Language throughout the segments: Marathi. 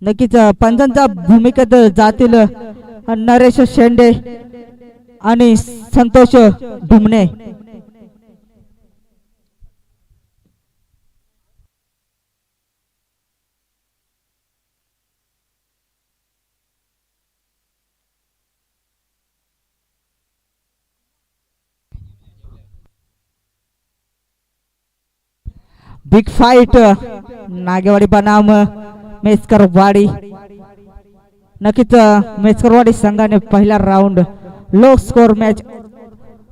नक्कीच पंचांच्या भूमिकेत जातील नरेश शेंडे आणि संतोष ढुमणे. बिग फाइट नागेवाडी बनाम मेस्करवाडी. नक्कीच मेस्करवाडी संघाने पहिला राऊंड लो स्कोर मॅच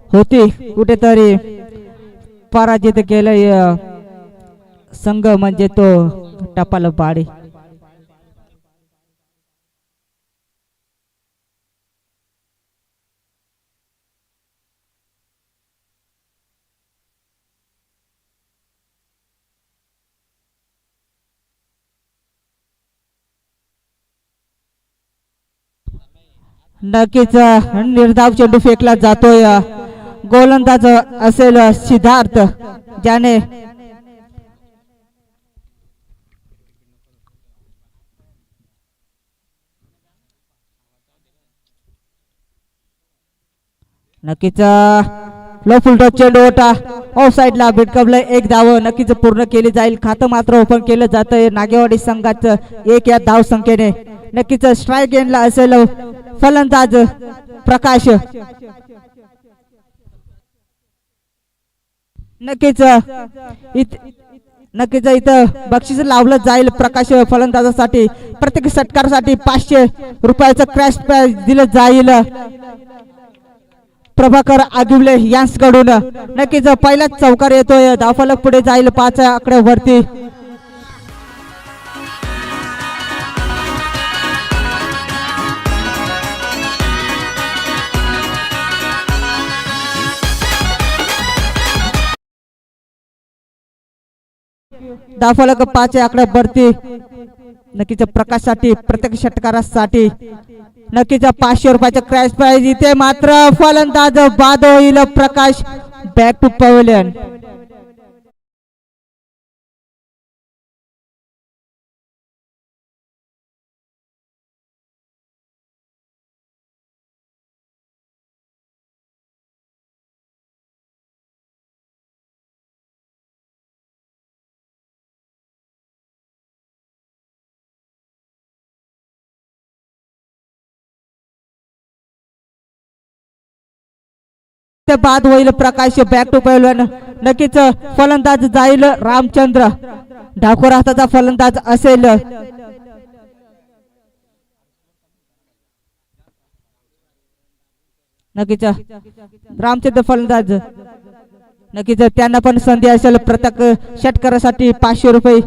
होती, कुठेतरी पराजित केलंय संघ म्हणजे तो टपालवाडी. नक्कीच निर्धाव चेंडू फेकला जातोय. गोलंदाज असेल सिद्धार्थ, ज्याने नक्कीच लो फुलटॉस चेंडू होता, ऑफ साइडला भिटकवलंय. एक धाव नक्कीच पूर्ण केली जाईल. खातं मात्र ओपन केलं जातंय नागेवाडी संघाचं एक या धाव संख्येने. नक्कीच स्ट्राइक एंडला असेल फलंदाज प्रकाश. नक्कीच इथं बक्षीस लावलं जाईल प्रकाश फलंदाजासाठी. प्रत्येक षटकारासाठी 500 रुपयाचं क्रॅश प्राइज दिलं जाईल प्रभाकर आगिवले यांच्याकडून. नक्कीच पहिलाच चौकार येतोय. धावफलक पुढे जाईल 5 आकड्यावरती. धावफलक 5 आकड्यावरती. नक्कीच प्रकाशसाठी प्रत्येक षटकारासाठी नक्कीच 500 रुपयाचं क्रॅश प्राइज. इथे मात्र फलंदाज बाद होईल प्रकाश. Back to pavilion. बाद होईल प्रकाश. Back to pavilion. नक्कीच फलंदाज जाईल रामचंद्र. ढाकोर हाताचा फलंदाज असेल नक्कीच रामचंद्र फलंदाज. नक्कीच त्यांना पण संधी असेल. प्रत्येक षटकारासाठी 500 रुपये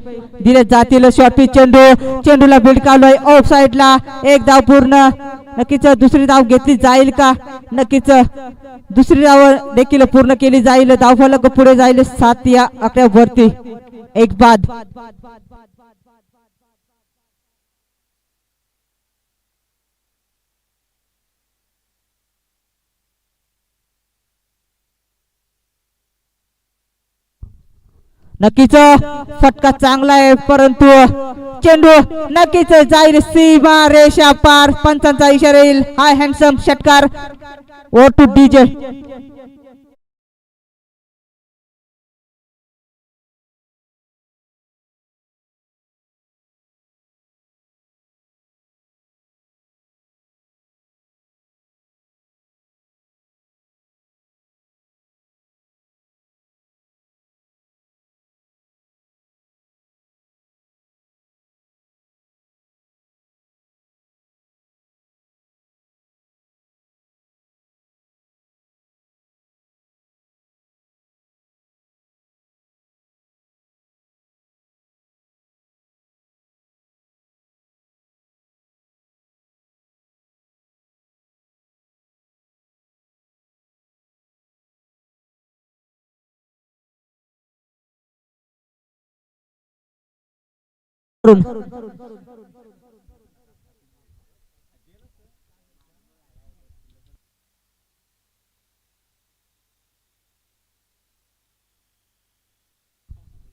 दिले जातील. शॉर्ट पिच चेंडू, चेंडूला भिडकावलोय ऑफ साइडला. एक धाव पूर्ण. नक्कीच दुसरी धाव घेतली जाईल का? नक्कीच दुसरी धाव देखील पूर्ण केली जाईल. धावफलक पुढे जाईल 7 या आकड्यावरती. एक बाद. नक्कीच फटका चांगला आहे, परंतु चेंडू नक्कीच जाईल सीमा रेषा पार. पंचांचा इशारा येईल. हाय हँडसम षटकार. Oh to DJ.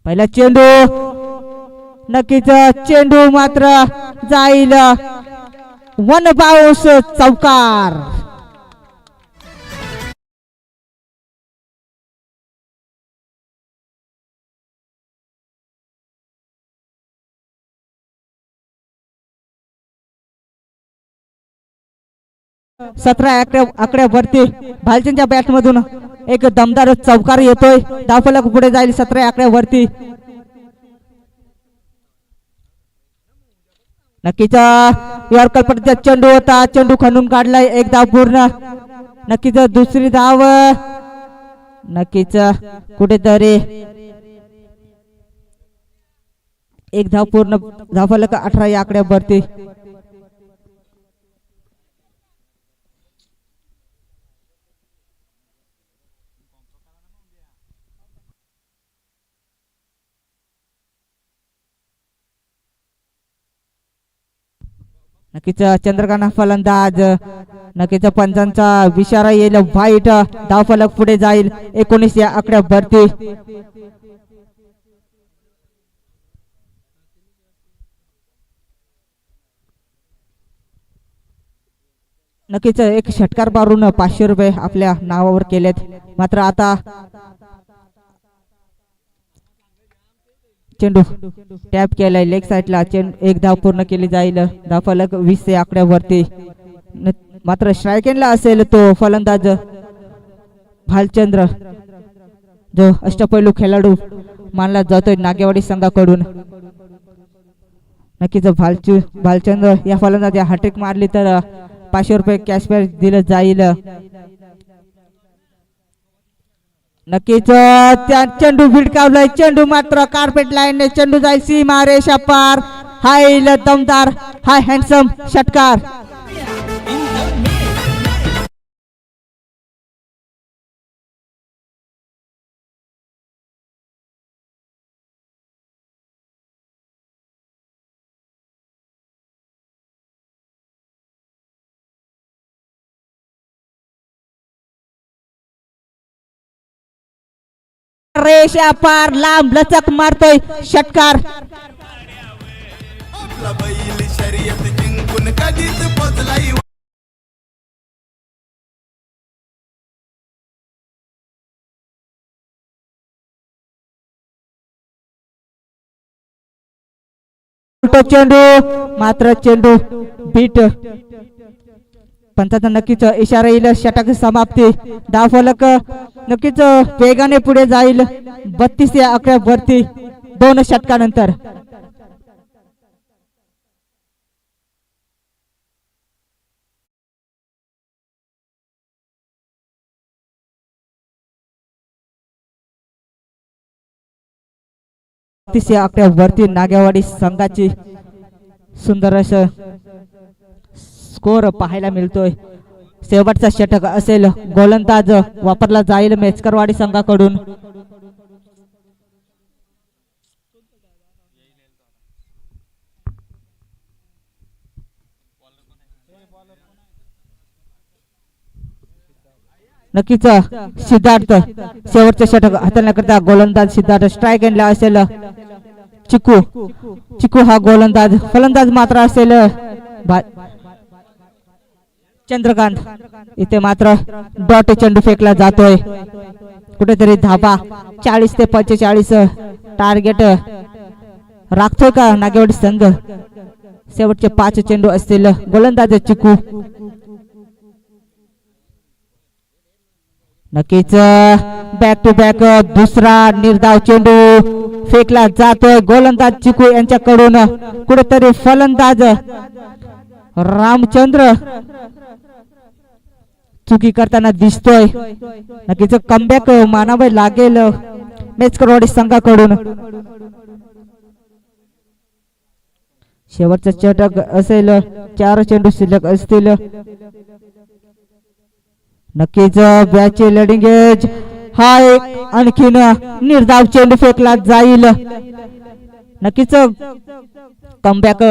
पहिला चेंडू नक्कीच चेंडू मात्र जाईल वन बाउंस चौकार. सतरा आकड्यावरती भालचंदच्या बॅट मधून एक दमदार चौकार येतोय. धावफलक पुढे जाईल 17 आकड्यावरती. नक्कीच यॉर्कर चेंडू होता, चेंडू खणून काढलाय. एक धाव पूर्ण. नक्कीच दुसरी धाव. नक्कीच कुठेतरी एक धाव पूर्ण. धावफलक 18 या आकड्यावरती. नक्कीच चंद्रकांत फलंदाज. नक्कीच पंचांचा इशारा येईल व्हाईट. धावफलक पुढे जाईल 19 या आकड्यावरती. नक्कीच एक षटकार मारून 500 रुपये आपल्या नावावर केलेत. मात्र आता चेंडू टॅप केलाय लेग साइडला. एक धाव पूर्ण केली जाईल. धावफलक 20 या आकड्यावरती. मात्र स्ट्राईक एंडला असेल तो फलंदाज भालचंद्र, जो अष्टपैलू खेळाडू मानला जातोय नागेवाडी संघाकडून. नक्कीच भालचंद्र या फलंदाज हॅट्रिक मारली तर 500 रुपये कॅश प्राइज दिलं जाईल. नक्कीच त्या चेंडू भिडकावलाय. चेंडू मात्र कार्पेट लाईन. चेंडू जाईल सीमा रेषा पार. हाय दमदार, हाय हँडसम षटकार. रेषा पार लांब लचक मारतोय षटकार. चेंडू मात्र चेंडू बीट. पंचाचा नक्कीच इशारा येईल षटक समाप्ती. धावफलक नक्कीच वेगाने पुढे जाईल 32 या आकड्यावरती 2 षटकानंतर. या आकड्यावरती नागेवाडी संघाची सुंदर असं स्कोर पाहायला मिळतोय. शेवटचा षटक असेल. गोलंदाज वापरला जाईल मेचकरवाडी संघाकडून. नक्कीच सिद्धार्थ शेवटचे षटक हाताळण्याकरता गोलंदाज सिद्धार्थ. स्ट्राईक एंडला असेल चिकू हा गोलंदाज. फलंदाज मात्र असेल चंद्रकांत. इथे मात्र डॉट चेंडू फेकला जातोय. कुठेतरी धाबा 40 ते 45 टार्गेट राखतोय का नागेवाडी संघ. शेवटचे 5 चेंडू असतील. गोलंदाज चिकू. नक्कीच बॅक टू बॅक दुसरा निर्धाव चेंडू फेकला जातोय गोलंदाज चिकू यांच्याकडून. कुठेतरी फलंदाज रामचंद्र चुकी करताना दिसतोय. नक्कीच कमबॅक मानावे लागेल मेचकरवाडी संघाकडून. शेवटचा षटक असेल. 4 चेंडू शिल्लक असतील. नक्कीच बॅचे लेडिंग एज. हा एक आणखीन निर्धाव चेंडू फेकला जाईल. नक्कीच कमबॅक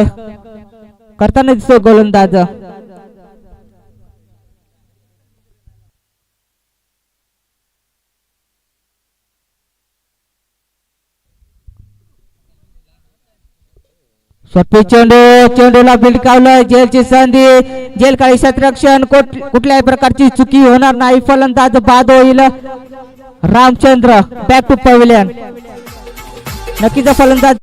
करताना दिसतो गोलंदाज. शॉर्ट चेंडू, चेंडूला भिडकावलं. जेलची संधी, जेल काळी क्षेत्ररक्षण, कुठल्याही प्रकारची चुकी होणार नाही. फलंदाज बाद होईल. Ramchandra back to pavilion. नक्कीच फलंदाज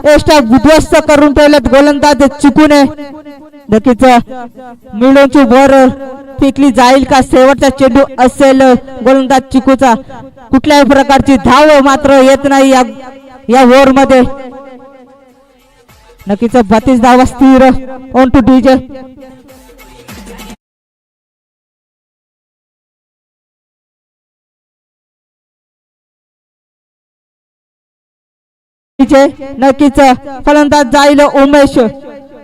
एक्स्ट्रा उद्ध्वस्त करून ठेवल्यात गोलंदाज चुकून. नक्कीच मिळूनची वर फेकली जाईल का? शेवटचा चेंडू असेल गोलंदाज चिकूचा. कुठल्याही प्रकारची धाव मात्र येत नाही या ओव्हर मध्ये. नक्कीच 32 धावा स्थिर. On to DJ. नक्कीच फलंदाज जाईल उमेश.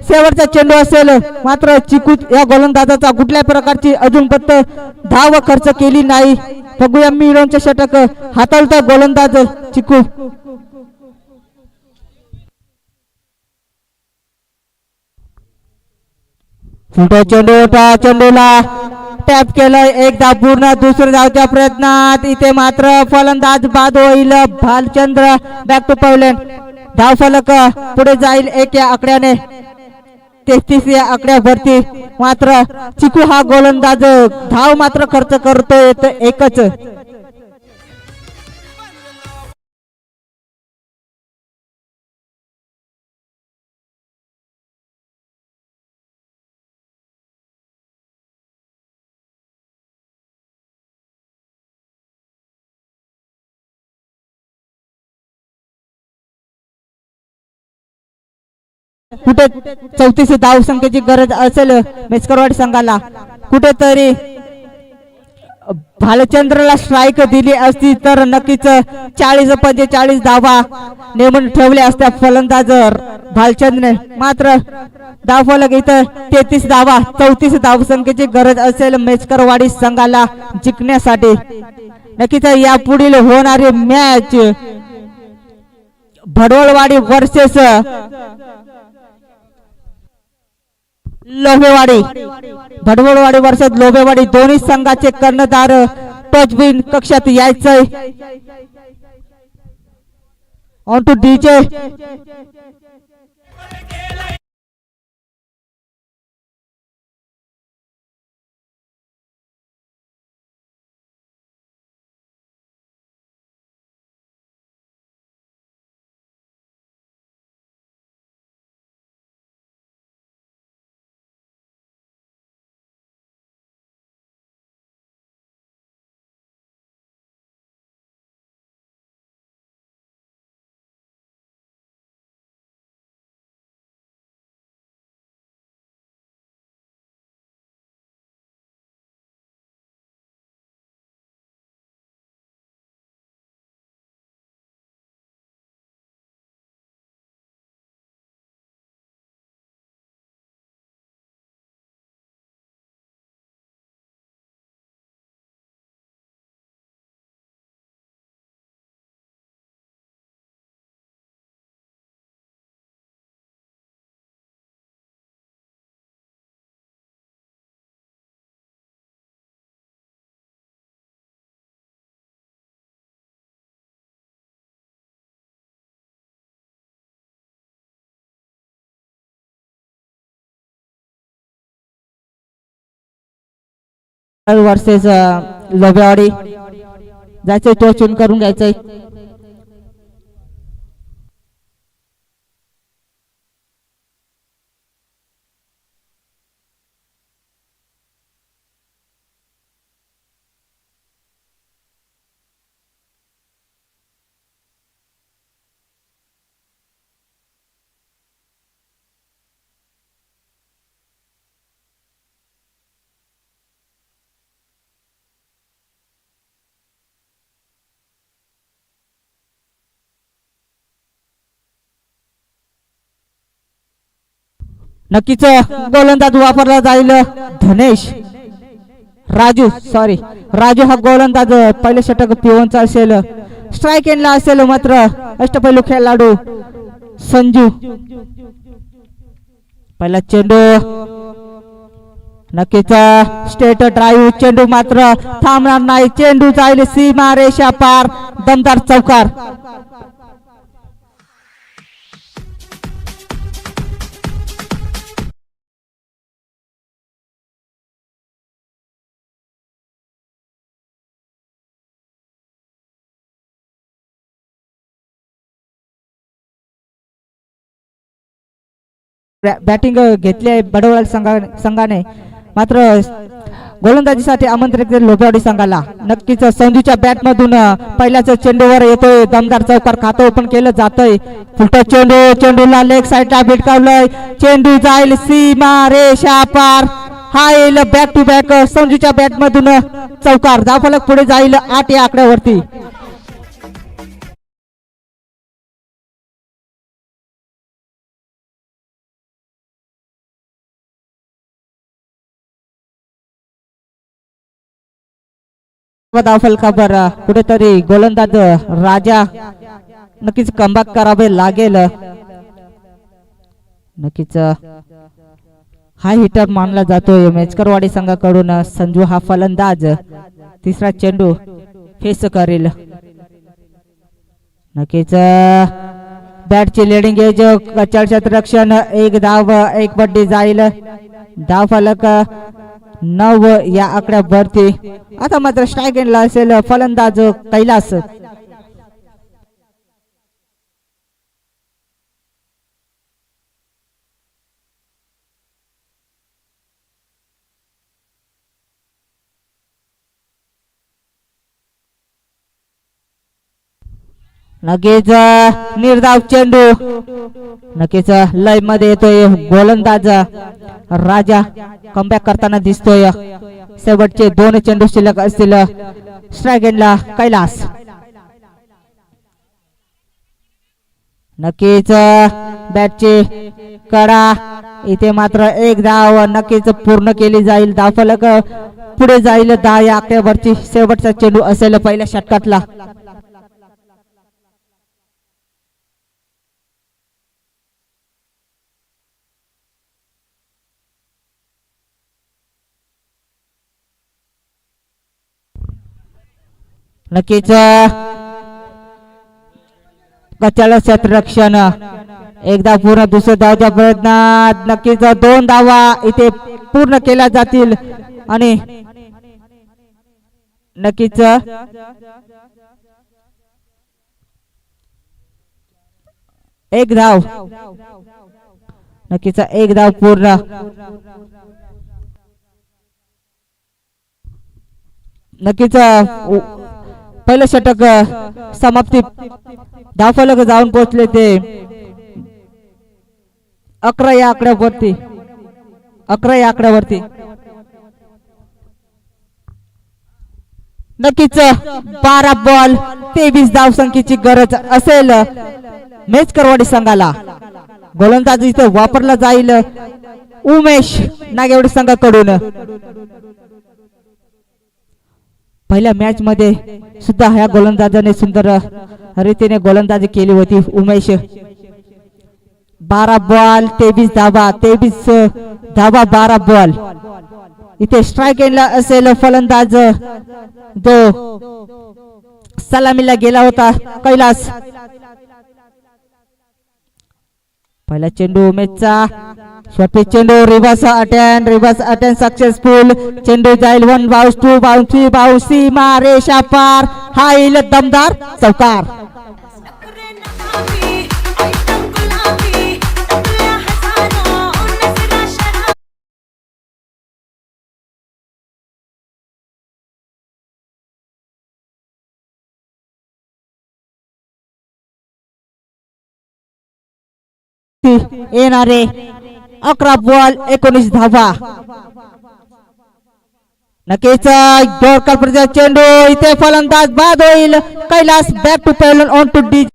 शेवटचा चेंडू असेल मात्र चिकू या गोलंदाजाचा कुठल्या प्रकारची अजून पर्यंत धाव खर्च केली नाही. बघूया मिळवूनचे षटक हाताळता गोलंदाज चिकू. चेंडूला टॅप केलं. एकदा पूर्ण. दुसऱ्या धावच्या प्रयत्नात इथे मात्र फलंदाज बाद होईल. Bhalchandra back to pavilion. धाव फलक पुढे जाईल एक या आकड्याने. 33 या आकड्यावरती मात्र चिकू हा गोलंदाज धाव मात्र खर्च करतोय एकच. कुठे 34 धाव संख्येची गरज असेल मेस्करवाडी संघाला. कुठेतरी भालचंद्रला स्ट्राईक दिली असती तर नक्कीच 40-45 धावा नेमून ठेवल्या असत्या फलंदाज भालचंद्रने. मात्र धाव फलक इथं 33 धावा. 34 धाव संख्येची गरज असेल मेस्करवाडी संघाला जिंकण्यासाठी. नक्कीच या पुढील होणारी मॅच भडवळवाडी वर्सेस लोहेवाडी. भडवळवाडी वर्षात लोहेवाडी दोन्ही संघाचे कर्णधार टचबिन कक्षात यायचंय. On to DJ. वर्सेस लोहेवाडी जायचंय. तो चून करून घ्यायचंय. नक्कीच गोलंदाज वापरला जाईल धनेश राजू हा गोलंदाज पहिले षटक पिवनचा असेल स्ट्राइक एंडला असेल मात्र अष्टपैलू खेळाडू संजू पहिला चेंडू नक्कीच स्टेट ड्राईव्ह चेंडू मात्र थांबणार नाही चेंडू जाईल सीमा रेषा पार दमदार चौकार बॅटिंग घेतली आहे बडोळा संघाने मात्र गोलंदाजीसाठी आमंत्रित लोबेवाडी संघाला नक्कीच संजूच्या बॅट मधून पहिल्याच चेंडूवर येतोय दमदार चौकार खातं ओपन केलं जातंय फुलटा चेंडूला लेग साईडला भिडकावलंय चेंडू जाईल सीमा रेषा पार हा येईल बॅक टू बॅक संजूच्या बॅट मधून चौकार धावफलक पुढे जाईल 8 या आकड्यावरती धावफलकावर कुठेतरी गोलंदाज राजा नक्कीच कमबॅक करावे लागेल नक्कीच हाय हिटर मानला जातोय मेचकरवाडी संघाकडून संजू हा फलंदाज तिसरा चेंडू फेस करेल नक्कीच बॅटची लिडिंग एज क्षेत्ररक्षण 1 धाव 1 बड्डी जाईल धावफलक 9 या आकड्यावरती आता मात्र स्ट्राइक एंडला असेल फलंदाज कैलास नक्कीच निर्धाव चेंडू नक्कीच लय मध्ये येतोय गोलंदाज राजा कमबॅक करताना दिसतोय शेवटचे 2 चेंडू शिल्लक असतील स्ट्राइक एंडला कैलास नक्कीच बॅटची कडा इथे मात्र 1 धाव नक्कीच पूर्ण केली जाईल धावफलक पुढे जाईल 10 या आकड्यावरची शेवटचा चेंडू असेल पहिल्या षटकातला नक्कीच कचाला क्षेत्ररक्षण एकदा पूर्ण दुसऱ्या धावच्या प्रयत्नात नक्कीच 2 धावा इथे पूर्ण केल्या जातील आणि नक्कीच एक धाव नक्कीच 1 धाव पूर्ण नक्कीच पहिलं षटक समाप्ती धावफलक जाऊन पोहोचले ते 11 या आकड्यावरती नक्कीच 12 बॉल 23 धावसंख्येची गरज असेल मेचकरवाडी संघाला गोलंदाजी इथे वापरला जाईल उमेश नागेवाडी संघाकडून पहिल्या मॅच मध्ये सुद्धा ह्या गोलंदाजाने सुंदर रीतीने गोलंदाजी केली होती उमेश 12 बॉल 23 धावा 12 बॉल इथे स्ट्राइक एंडला असेल फलंदाज जो सलामीला गेला होता कैलास पहिला चेंडू उमेशचा शॉर्ट चेंडू रिव्हर्स अटेम्प्ट सक्सेसफुल चेंडू जाईल 1 बाउंस 2 बाउंस 3 बाउंस सीमा रेषा पार हा येईल दमदार चौकार येणारे 11 बॉल 19 धावा नक्कीच डोरकर चेंडू इथे फलंदाज बाद होईल Kailas back to pavilion on to D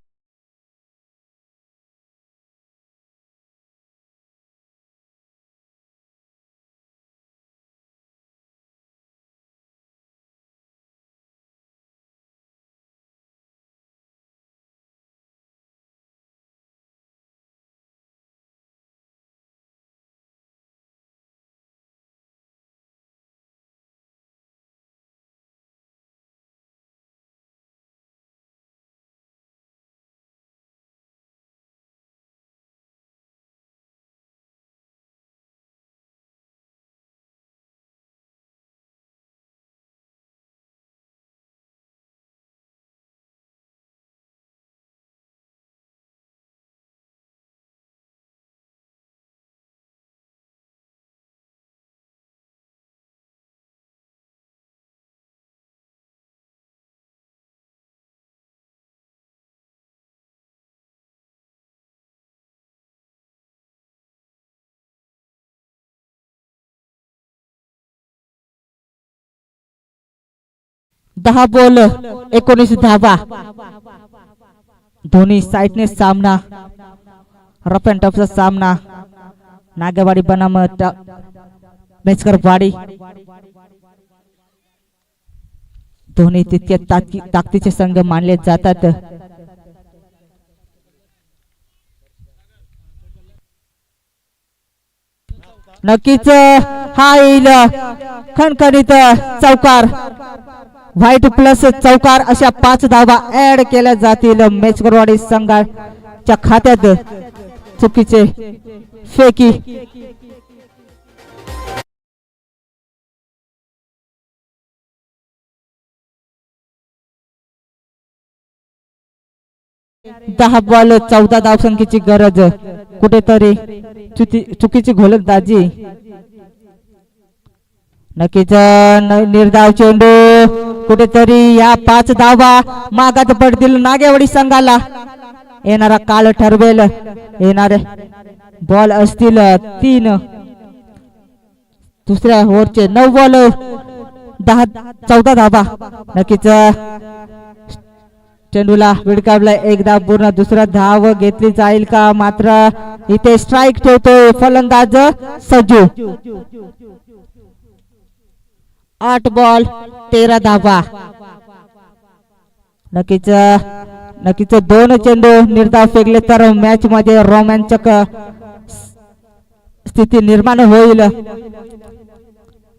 10 ball 19 धावा. दोन्ही साईडने सामना रफ अँड टफचा सामना. नागेवाडी बनाम मेचकरवाडी दोन्ही तितके ताकदीचे संघ मानले जातात. नक्कीच हा येईल खणखणीत चौकार. व्हाईट प्लस चौकार अशा 5 धावा ऍड केल्या जातील मेचकरवाडी संघाच्या खात्यात. चुकीचे फेकी. दहा बॉल 14 धावसंख्येची गरज. कुठेतरी चुकीची गोलंदाजी. नक्कीच निर्धाव चेंडू कुठेतरी या 5 धावा मागात पडतील नागेवाडी संघाला. येणारा काळ ठरवेल. येणारे बॉल असतील 3. दुसऱ्या ओव्हरचे 9 बॉल 14 धावा. नक्कीच चेंडूला विडकावला. एकदा पूर्ण दुसरा धाव घेतली जाईल का. मात्र इथे स्ट्राइक ठेवतोय फलंदाज संजू. 8 बॉल 13 धावा. नक्कीच 2 चेंडू निर्धाव फेकले तर मॅच मध्ये रोमांचक स्थिती निर्माण होईल.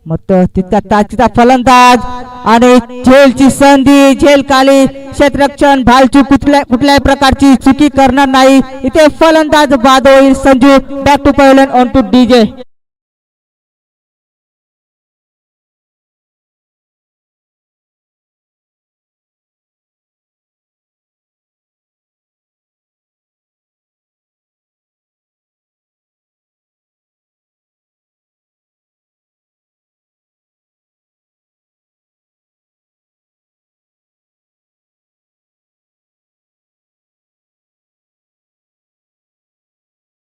मग तिथला ताचीचा फलंदाज आणि झेलची संधी. झेल खाली क्षेत्ररक्षण. भालचू कुठल्याही प्रकारची चुकी करणार नाही. इथे फलंदाज बाद होईल. Sanju back to pavilion on to DJ.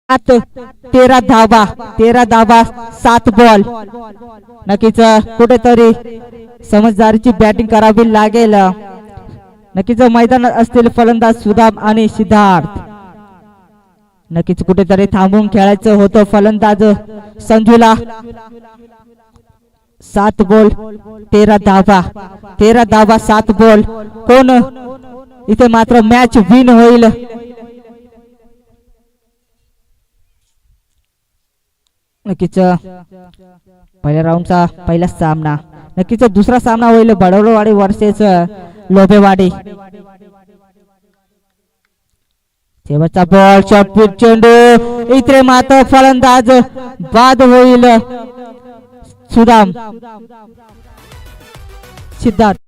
आत 13 धावा. 13 धावा 7 बॉल. नक्कीच कुठेतरी समजदारीची बॅटिंग करावी लागेल. नक्कीच मैदानात असतील फलंदाज सुदाम आणि सिद्धार्थ. नक्कीच कुठेतरी थांबून खेळायचं होतं फलंदाज संजूला. 7 बॉल 13 धावा. 13 धावा 7 बॉल. कोण इथे मात्र मॅच विन होईल. नक्कीच पहिल्या राऊंडचा पहिला सामना. नक्कीच दुसरा सामना होईल बडवलवाडी वर्सेस लोभेवाडी. शेवटचा बॉल शॉर्टपिच चेंडू. इथे मात्र फलंदाज बाद होईल सुदाम. सिद्धार्थ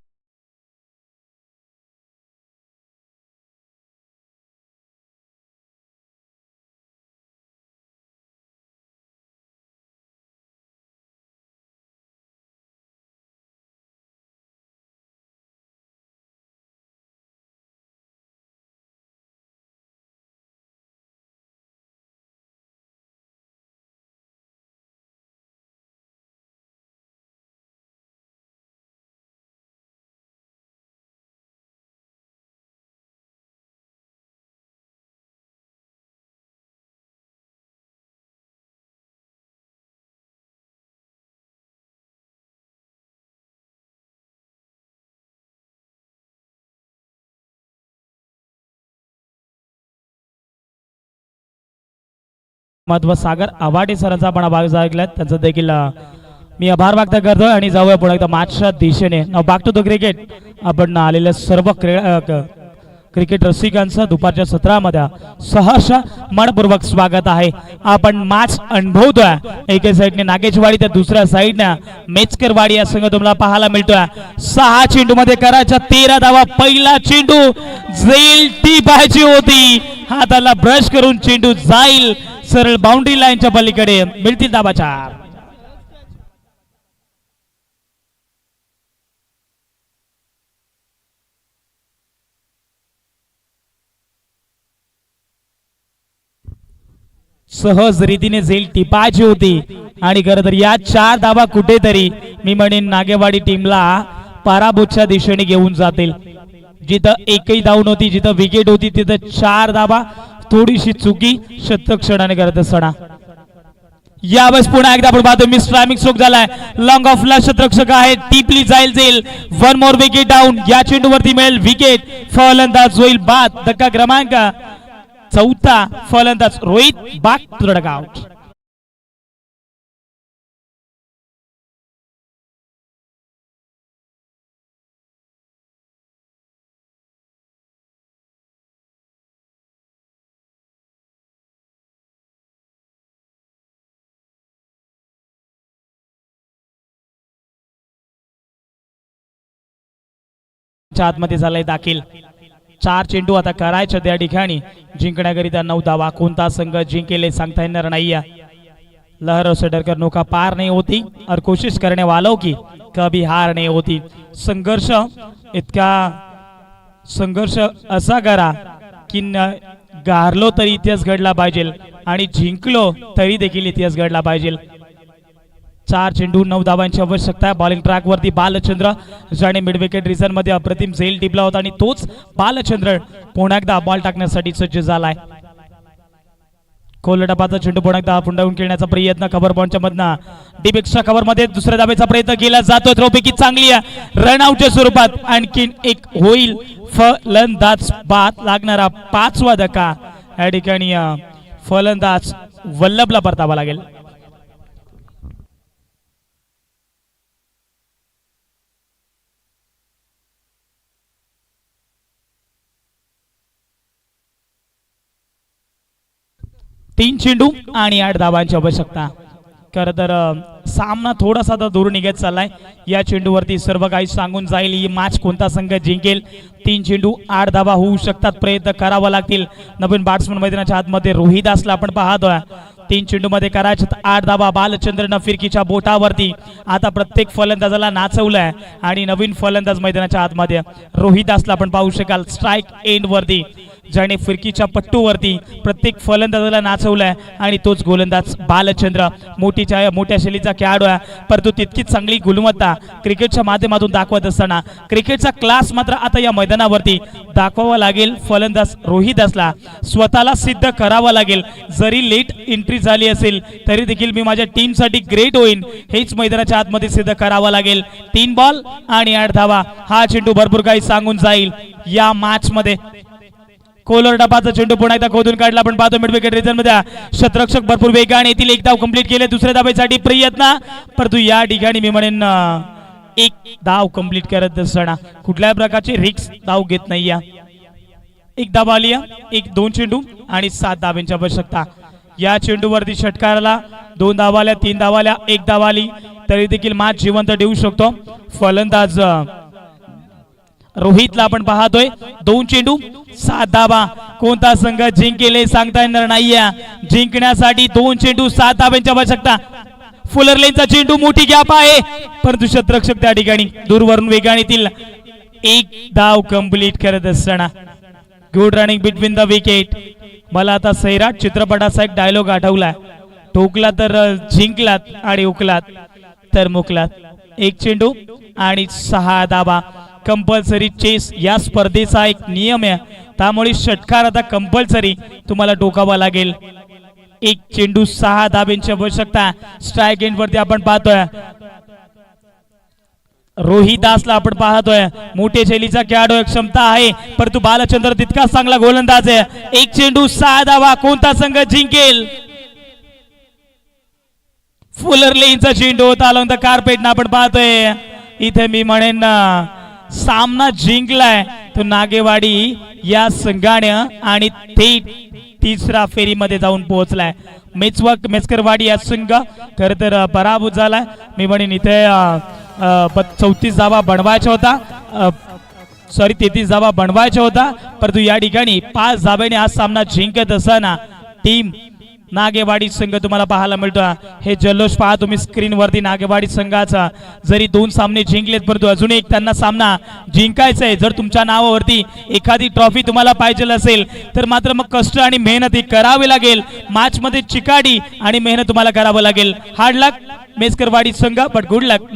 महत्व सागर आवाडे सरांचा आपण आभार ऐकलात. त्यांचं देखील मी आभार व्यक्त करतो. आणि जाऊया पुढे एकदा मॅचच्या दिशेने. नाव बॅक टू द क्रिकेट. आपण आलेल्या सर्व क्रिकेट रसिकांचं दुपारच्या सत्रामध्ये सहर्ष मनपूर्वक स्वागत आहे. आपण मॅच अनुभवतोय. एका साईडने नागेशवाडी तर दुसऱ्या साईडने मेचकरवाडी या संघ तुम्हाला पाहायला मिळतोय. 6 चेंडू मध्ये करायच्या 13 धावा. पहिला चेंडू जाईल ती पाहिजे होती. हाताला ब्रश करून चेंडू जाईल सरळ बाउंड्री लाईनच्या पलीकडे. मिळतील धावा 4. सहज रीतीने झेल टिपायची होती. आणि खरं तर या 4 धावा कुठेतरी मी म्हणेन नागेवाडी टीमला पराभूतच्या दिशेने घेऊन जातील. जिथं एकही धाव नव्हती, जिथं विकेट होती तिथं 4 धावा, थोडीशी चुकी शतक्षणाने करत असताना यावेळेस पुन्हा एकदा आपण पाहतो मिस टायमिंग स्ट्रोक झालाय. लॉंग ऑफ ला शतरक्षक आहे, डीपली जाईल. One more wicket down. या चेंडूवरती मिळेल विकेट. फलंदाज होईल बाद. धक्का क्रमांक 4. फलंदाज रोहित बाग टू द आउट. आतमध्ये झालाय दाखल. 4 चेंडू आता करायचे त्या ठिकाणी जिंकण्याकरिता 9 धावा. कोणता संघ जिंकेल सांगता येणार नाही. लहरों से डरकर नौका पार नहीं होती और कोशिश करने वालों की कभी हार नहीं होती. संघर्ष इतका संघर्ष असा करा की गारलो तरी इतिहास घडला पाहिजे आणि जिंकलो तरी देखील इतिहास घडला पाहिजे. 4 चेंडू 9 धावांची आवश्यकता. बॉलिंग ट्रॅक वरती बालचंद्र ज्याने मिड विकेट रिझन मध्ये अप्रतिम झेल टिपला होता आणि तोच बालचंद्र पुन्हा एकदा बॉल टाकण्यासाठी सज्ज झालाय. कोलडपाचा चेंडू पुन्हा एकदा पुंडावून खेळण्याचा प्रयत्न कव्हर बॉलच्या मधनं डीप एक्स्ट्रा कव्हर मध्ये दुसऱ्या धावेचा प्रयत्न केला जातोय. थ्रोपैकी चांगली आहे रनआउटच्या स्वरूपात. आणखीन एक होईल. फलंदाज बाद. लागणारा 5वा धक्का या ठिकाणी फलंदाज वल्लभला परतावा लागेल. तीन चेंडू आणि 8 धावांची आवश्यकता. खरं तर सामना थोडासा दूर निघत चाललाय. या चेंडूवरती सर्व काही सांगून जाईल ही मॅच कोणता संघ जिंकेल. 3 चेंडू 8 धावा होऊ शकतात. प्रयत्न करावा लागतील. नवीन बॅट्समन मैदानाच्या आतमध्ये रोहित असला आपण पाहतोय. 3 चेंडू मध्ये करायचे 8 धावा. बालचंद्रनं फिरकीच्या बोटावरती आता प्रत्येक फलंदाजाला नाचवलंय आणि नवीन फलंदाज मैदानाच्या आतमध्ये रोहित असला आपण पाहू शकाल. स्ट्राईक एंड वरती ज्याने फिरकीच्या पट्टूवरती प्रत्येक फलंदाजाला नाचवलाय आणि तोच गोलंदाज बालचंद्र. मोठ्या शैलीचा खेळाडू आहे, परंतु तितकीच चांगली गुणवत्ता क्रिकेटच्या माध्यमातून दाखवत असताना क्रिकेटचा क्लास मात्र आता या मैदानावरती दाखवावा लागेल. फलंदाज रोहित असला स्वतःला सिद्ध करावा लागेल. जरी लेट एंट्री झाली असेल तरी देखील मी माझ्या टीमसाठी ग्रेट होईन हेच मैदानाच्या आतमध्ये सिद्ध करावा लागेल. 3 बॉल आणि 8 धावा. हा चेंडू भरपूर काही सांगून जाईल या मॅच मध्ये. कोलर डबाचा चेंडू पुन्हा एकदा खोदून काढला आपण पाहतो मिड विकेट रिजन मध्ये. शतरक्षक भरपूर वेगाने येतील. 1 धाव कंप्लीट केले. दुसऱ्या धावेसाठी प्रयत्न, परंतु या ठिकाणी मी म्हणेन 1 धाव कंप्लीट करत असताना कुठल्याही प्रकारची रिक्स धाव घेत नाही. 1 धाव आली. 2 चेंडू आणि 7 धावांची आवश्यकता. या चेंडूवरती षटकाराला 2 धावाल्या, 3 धावाल्या, 1 धाव आली तरी देखील मॅच जिवंत ठेवू शकतो फलंदाज रोहितला आपण पाहतोय. 2 चेंडू 7 धावा. कोणता संघ जिंकेल सांगता येणार नाहीये. जिंकण्यासाठी 2 चेंडू 7 धावांची आवश्यकता. फुलर लेनचा चेंडू मोठी गॅप आहे, परंतु शतरक्षक त्या ठिकाणी दूरवरून वेगाने येतील. 1 धाव कंप्लीट करत असताना good running between the wicket. मला आता सैराट चित्रपटाचा एक डायलॉग आठवलाय. ठोकला तर जिंकलात आणि उकलात तर मुकलात. 1 चेंडू आणि 6 धावा. कंपल्सरी चेस या स्पर्धेचा एक नियम आहे, त्यामुळे षटकार आता कंपल्सरी तुम्हाला टोकावा लागेल. 1 चेंडू 6 धावांची आवश्यकता. स्ट्राईक एंड वरती आपण पाहतोय रोहित दासला आपण पाहतोय. मोठे शैलीचा खेळाडू, क्षमता आहे, परंतु बालचंद्र तितकाच चांगला गोलंदाज आहे. 1 चेंडू 6 धावा. कोणता संघ जिंकेल. फुलर लेनचा चेंडू होता अलॉंग द कार्पेट ना आपण पाहतोय. इथे मी म्हणेन सामना जिंकलाय तो नागेवाडी या संघाने आणि थेट 3ऱ्या फेरीमध्ये जाऊन पोहोचलाय. मेचकरवाडी या संघ खर तर पराभूत झालाय. मी म्हणेन इथे 34 धावा बनवायचा होता, 33 धावा बनवायचा होता, परंतु या ठिकाणी 5 धाव्याने हा सामना जिंकत असताना टीम नागेवाडी संघ तुम्हाला पाहायला मिळतो. हे जल्लोष पहा तुम्ही स्क्रीन वरती. नागेवाडी संघाचा जरी 2 सामने जिंकलेत, परंतु अजून एक त्यांना सामना जिंकायचा आहे. जर तुमच्या नावावरती एखादी ट्रॉफी तुम्हाला पाहिजे असेल तर मात्र मग कष्ट आणि मेहनत करावी लागेल. मॅच मध्ये चिकाटी आणि मेहनत तुम्हाला करावं लागेल. हार्ड लक मेस्करवाडी संघ, बट गुड लक.